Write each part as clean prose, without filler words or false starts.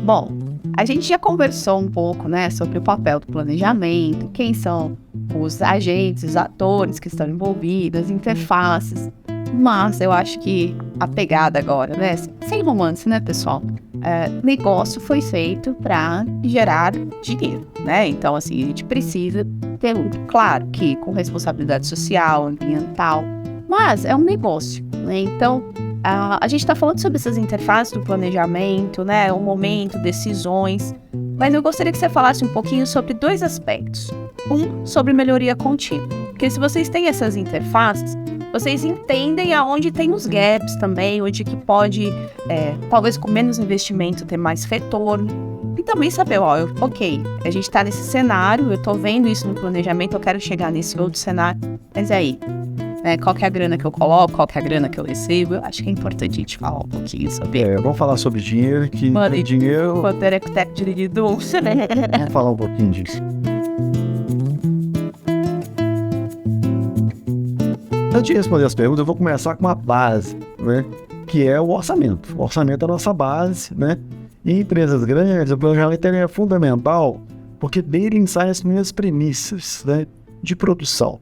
Bom, a gente já conversou um pouco, né, sobre o papel do planejamento, quem são os agentes, os atores que estão envolvidos, as interfaces. Mas eu acho que a pegada agora, né, sem romance, né, pessoal? Negócio foi feito para gerar dinheiro, né? Então, assim, a gente precisa ter, claro que com responsabilidade social, ambiental, mas é um negócio, né? Então, a gente está falando sobre essas interfaces do planejamento, né? O momento, decisões, mas eu gostaria que você falasse um pouquinho sobre dois aspectos. Um, sobre melhoria contínua, porque se vocês têm essas interfaces, vocês entendem aonde tem os gaps também, onde que pode, talvez com menos investimento, ter mais retorno. E também saber, ok, a gente está nesse cenário, eu estou vendo isso no planejamento, eu quero chegar nesse outro cenário, mas aí, qual que é a grana que eu coloco, qual que é a grana que eu recebo? Eu acho que é importante a gente falar um pouquinho sobre... Vamos falar sobre dinheiro, que dinheiro... Vamos falar um pouquinho disso. Antes de responder as perguntas, eu vou começar com uma base, né, que é o orçamento. O orçamento é a nossa base, né? E em empresas grandes, o planejamento é fundamental, porque dele saem as primeiras premissas, né, de produção.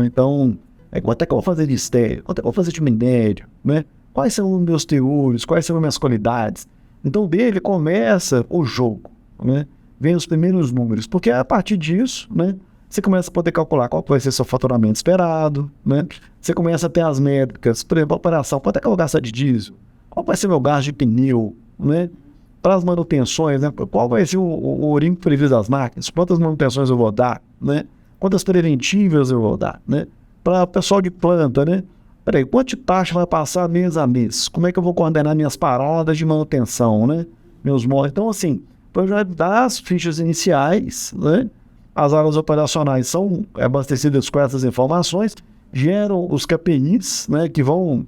Então, quanto é que eu vou fazer de estéreo? Quanto é que eu vou fazer de minério? Né? Quais são os meus teores? Quais são as minhas qualidades? Então, dele começa o jogo, né? Vem os primeiros números, porque a partir disso, né, você começa a poder calcular qual vai ser seu faturamento esperado, né? Você começa a ter as métricas, por exemplo, a operação, quanto é que eu vou gastar de diesel? Qual vai ser meu gasto de pneu, né? Para as manutenções, né? Qual vai ser o orinco previsto das máquinas? Quantas manutenções eu vou dar, né? Quantas preventivas eu vou dar, né? Para o pessoal de planta, né? Peraí, quanto de taxa vai passar mês a mês? Como é que eu vou coordenar minhas paradas de manutenção, né? Meus móveis. Então, assim, para já dar as fichas iniciais, né? As áreas operacionais são abastecidas com essas informações, geram os KPIs, né, que vão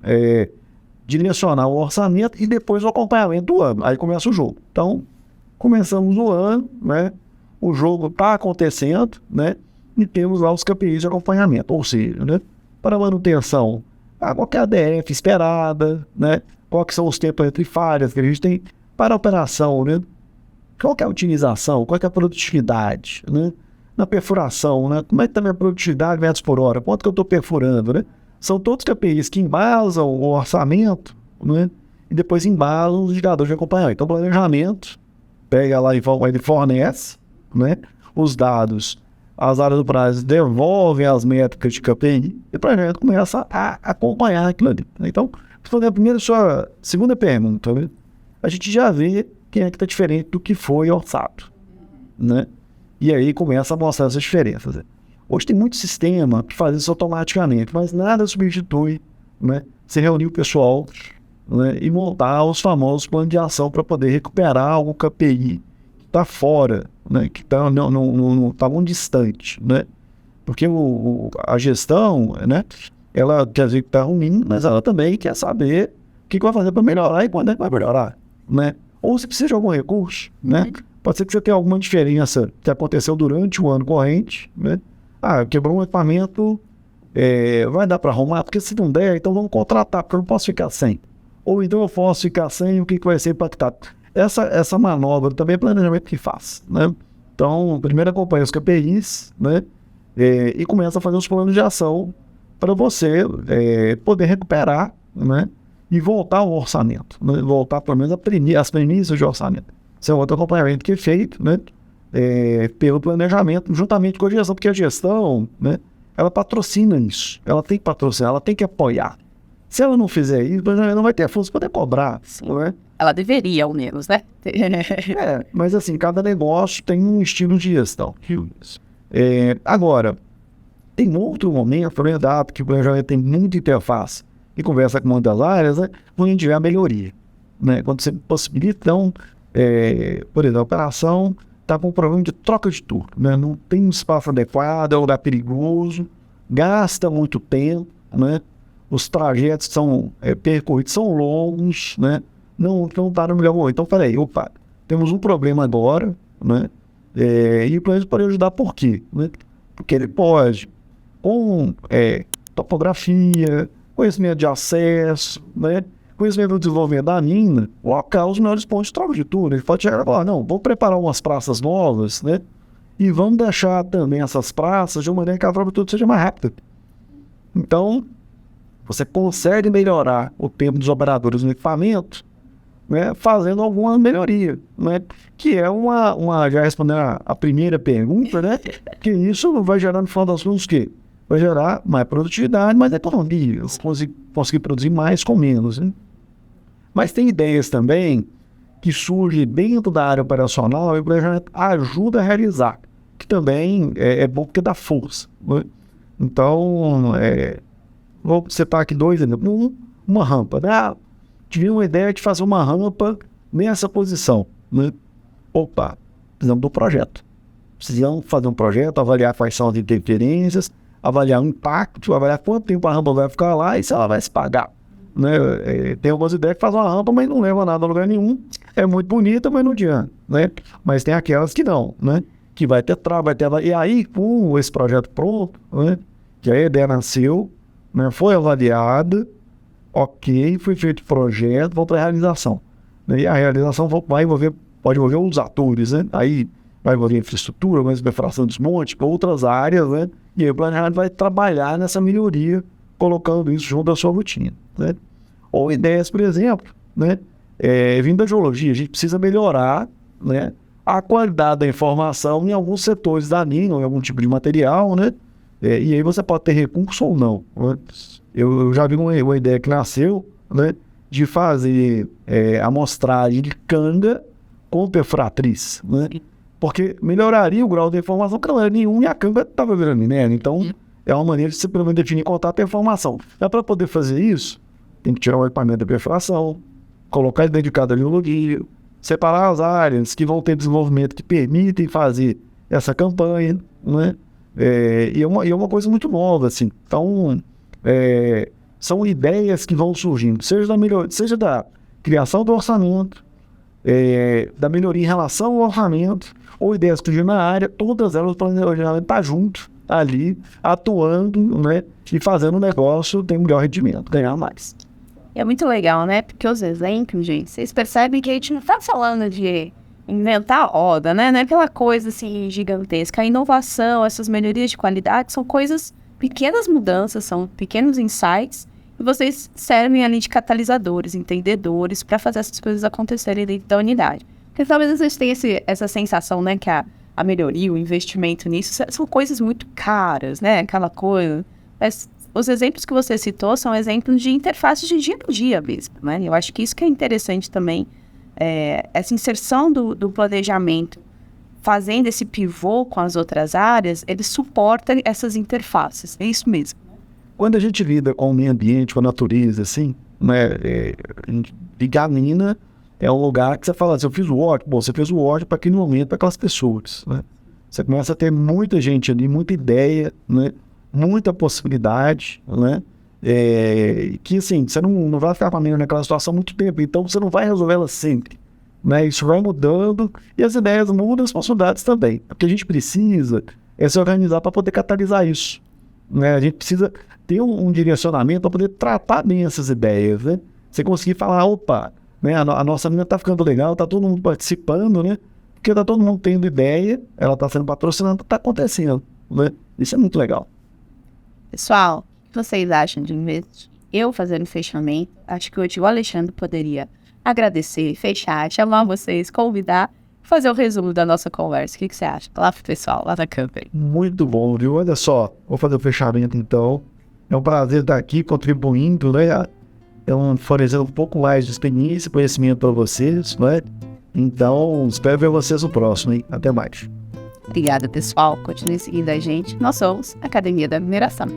direcionar o orçamento e depois o acompanhamento do ano. Aí começa o jogo. Então, começamos o ano, né, o jogo está acontecendo, né, e temos lá os KPIs de acompanhamento. Ou seja, né, para manutenção, qual que é a DF esperada, né, quais são os tempos entre falhas que a gente tem para a operação, né, qual que é a utilização, qual que é a produtividade, né? Na perfuração, né? Como é que está a minha produtividade metros por hora? Quanto que eu estou perfurando, né? São todos KPIs que embasam o orçamento, né? E depois embasam os indicadores de acompanhamento. Então, o planejamento pega lá e ele fornece, né, os dados, as áreas do prazo devolvem as métricas de KPI e o planejamento começa a acompanhar aquilo ali. Então, respondendo a primeira sua segunda pergunta, né? A gente já vê quem é que está diferente do que foi orçado, né? E aí começa a mostrar essas diferenças. Hoje tem muito sistema que faz isso automaticamente, mas nada substitui, né, você reunir o pessoal, né, e montar os famosos planos de ação para poder recuperar algum KPI que está fora, né, que está tá muito distante, né? Porque a gestão, né, ela quer dizer que está ruim, mas ela também quer saber o que vai fazer para melhorar e quando é que vai melhorar, né? Ou se precisa de algum recurso, né? Pode ser que você tenha alguma diferença que aconteceu durante o ano corrente, né? Quebrou um equipamento, vai dar para arrumar? Porque se não der, então vamos contratar, porque eu não posso ficar sem. Ou então eu posso ficar sem, o que vai ser impactado? Essa manobra também é planejamento que faz, né? Então, primeiro acompanha os KPIs, né? E começa a fazer os planos de ação para você poder recuperar, né? E voltar ao orçamento, né? Voltar pelo menos as premissas de orçamento. Esse é outro acompanhamento que é feito, né, pelo planejamento, juntamente com a gestão, porque a gestão, né, ela patrocina isso, ela tem que patrocinar, ela tem que apoiar. Se ela não fizer isso, o planejamento não vai ter força para poder cobrar. Não é? Ela deveria, ao menos, né? Mas assim, cada negócio tem um estilo de gestão. Agora, tem outro momento, verdade, que o planejamento tem muita interface e conversa com muitas áreas, né, quando a gente tiver a melhoria, né, quando você possibilita, então, por exemplo, a operação está com um problema de troca de turno, né? Não tem um espaço adequado, é um lugar perigoso, gasta muito tempo, né? Os trajetos são percorridos, são longos, né? Não está no melhor momento. Então, peraí, temos um problema agora, né? E o planejamento pode ajudar por quê? Né? Porque ele pode, com topografia, conhecimento de acesso, né? com esse mesmo desenvolvimento da mina, o local é os melhores pontos de troca de turno. Ele pode chegar e falar, não, vamos preparar umas praças novas, né? E vamos deixar também essas praças de uma maneira que a troca de turno seja mais rápida. Então, você consegue melhorar o tempo dos operadores no equipamento, né, fazendo alguma melhoria, né? Que é já respondendo a primeira pergunta, né? Que isso vai gerar, no final das contas, o quê? Vai gerar mais produtividade, mais economia, conseguir produzir mais com menos, né? Mas tem ideias também que surgem dentro da área operacional e o planejamento ajuda a realizar, que também é bom porque dá força, né? Então, vou citar aqui dois exemplos. Uma rampa, né? Tive uma ideia de fazer uma rampa nessa posição, né? Opa, precisamos do projeto. Precisamos fazer um projeto, avaliar quais são as interferências, avaliar o impacto, avaliar quanto tempo a rampa vai ficar lá e se ela vai se pagar, né? Tem algumas ideias que fazem uma rampa, mas não leva nada a lugar nenhum. É muito bonita, mas não adianta, né? Mas tem aquelas que não, né? Que vai ter trabalho, e aí com esse projeto pronto, né? Que a ideia nasceu, né? Foi avaliada, ok, foi feito o projeto, vamos para a realização. E a realização pode envolver os atores, né? Aí vai envolver infraestrutura, mais perfuração de desmonte, outras áreas, né? E aí o planejamento vai trabalhar nessa melhoria, colocando isso junto à sua rotina, né? Ou ideias, por exemplo, né? Vindo da geologia, a gente precisa melhorar, né, a qualidade da informação em alguns setores da linha, ou em algum tipo de material, né? E aí você pode ter recurso ou não, né? Eu já vi uma ideia que nasceu, né, de fazer amostragem de canga com perfuratriz, né? Porque melhoraria o grau de informação, que não era nenhum, e a canga estava virando minério. Então, é uma maneira de você pelo menos definir contato e informação. Mas para poder fazer isso, tem que tirar o equipamento da perfuração, colocar ele dentro de cada geologia, separar as áreas que vão ter desenvolvimento que permitem fazer essa campanha, né? E é uma coisa muito nova, assim. Então, são ideias que vão surgindo, seja da criação do orçamento, da melhoria em relação ao orçamento, ou ideias que surgem na área, todas elas o planejamento está junto, ali, atuando, né? E fazendo o negócio ter um melhor rendimento, ganhar mais. É muito legal, né? Porque os exemplos, gente, vocês percebem que a gente não está falando de inventar a roda, né? Não é aquela coisa assim gigantesca. A inovação, essas melhorias de qualidade são coisas, pequenas mudanças, são pequenos insights, e vocês servem ali de catalisadores, entendedores, para fazer essas coisas acontecerem dentro da unidade. Porque talvez vocês tenham essa sensação, né, que a melhoria, o investimento nisso, são coisas muito caras, né? Aquela coisa. Mas os exemplos que você citou são exemplos de interfaces de dia a dia mesmo, né? Eu acho que isso que é interessante também, essa inserção do planejamento, fazendo esse pivô com as outras áreas, ele suporta essas interfaces, é isso mesmo. Quando a gente lida com o meio ambiente, com a natureza, assim, né, ligar a mina é um lugar que você fala assim, eu fiz o ótimo, bom, você fez o ótimo para aquele momento, para aquelas pessoas, né? Você começa a ter muita gente ali, muita ideia, né? Muita possibilidade, né? Que assim, você não vai ficar com a mina naquela situação muito tempo, então você não vai resolver ela sempre, né? Isso vai mudando e as ideias mudam, as possibilidades também. O que a gente precisa é se organizar para poder catalisar isso, né? A gente precisa ter um direcionamento para poder tratar bem essas ideias, né? Você conseguir falar, opa, né? A nossa mina está ficando legal, está todo mundo participando, né? Porque está todo mundo tendo ideia, ela está sendo patrocinada, está acontecendo, né? Isso é muito legal. Pessoal, o que vocês acham de eu fazendo fechamento? Acho que hoje o Alexandre poderia agradecer, fechar, chamar vocês, convidar, fazer o resumo da nossa conversa. O que você acha? Lá pro pessoal, lá da Camper. Muito bom, viu? Olha só, vou fazer o fechamento então. É um prazer estar aqui contribuindo, né? Fornecendo um pouco mais de experiência e conhecimento para vocês, né? Então, espero ver vocês no próximo, hein? Até mais. Obrigada, pessoal. Continue seguindo a gente. Nós somos a Academia da Mineração.